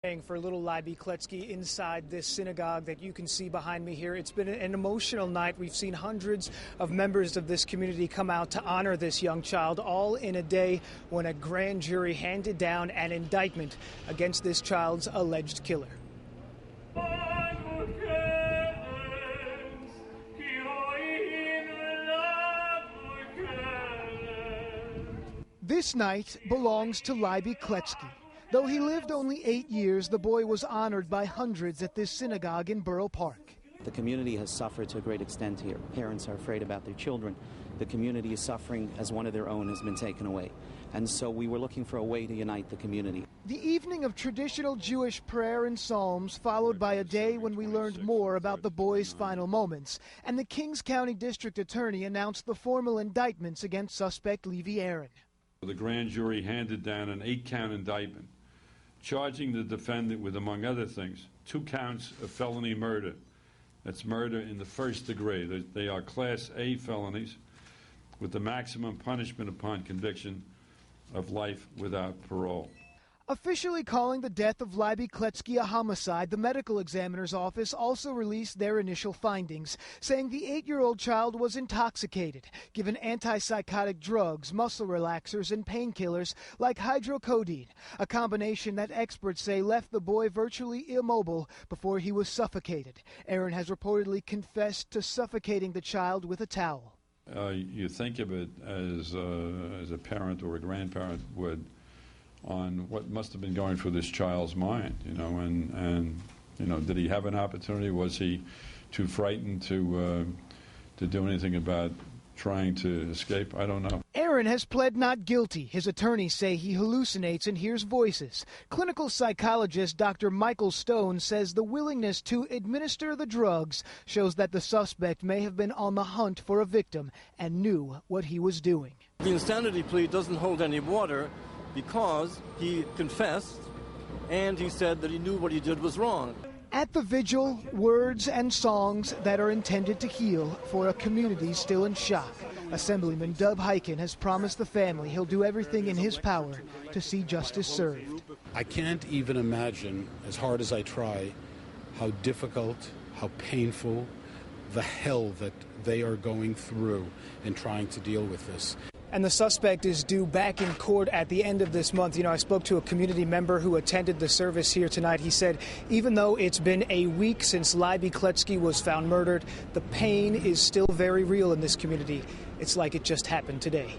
Praying for little Libby Kletzky inside this synagogue that you can see behind me here. It's been an emotional night. We've seen hundreds of members of this community come out to honor this young child, all in a day when a grand jury handed down an indictment against this child's alleged killer. This night belongs to Libby Kletzky. Though he lived only 8 years, the boy was honored by hundreds at this synagogue in Borough Park. The community has suffered to a great extent here. Parents are afraid about their children. The community is suffering as one of their own has been taken away. And so we were looking for a way to unite the community. The evening of traditional Jewish prayer and psalms followed by a day when we learned more about the boy's final moments. And the Kings County District Attorney announced the formal indictments against suspect Aron. The grand jury handed down an 8-count indictment, charging the defendant with, among other things, 2 counts of felony murder. That's murder in the first degree. They are Class A felonies with the maximum punishment upon conviction of life without parole. Officially calling the death of Libby Kletzky a homicide, the medical examiner's office also released their initial findings, saying the 8-year-old child was intoxicated, given antipsychotic drugs, muscle relaxers, and painkillers like hydrocodone, a combination that experts say left the boy virtually immobile before he was suffocated. Aron has reportedly confessed to suffocating the child with a towel. You think of it as a parent or a grandparent would, on what must have been going through this child's mind, and did he have an opportunity? Was he too frightened to do anything about trying to escape? I don't know. Aron has pled not guilty. His attorneys say he hallucinates and hears voices. Clinical psychologist Dr. Michael Stone says the willingness to administer the drugs shows that the suspect may have been on the hunt for a victim and knew what he was doing. The insanity plea doesn't hold any water because he confessed and he said that he knew what he did was wrong. At the vigil, words and songs that are intended to heal for a community still in shock. Assemblyman Dub Hyken has promised the family he'll do everything in his power to see justice served. I can't even imagine, as hard as I try, how difficult, how painful, the hell that they are going through in trying to deal with this. And the suspect is due back in court at the end of this month. I spoke to a community member who attended the service here tonight. He said even though it's been a week since Libby Kletzky was found murdered, the pain is still very real in this community. It's like it just happened today.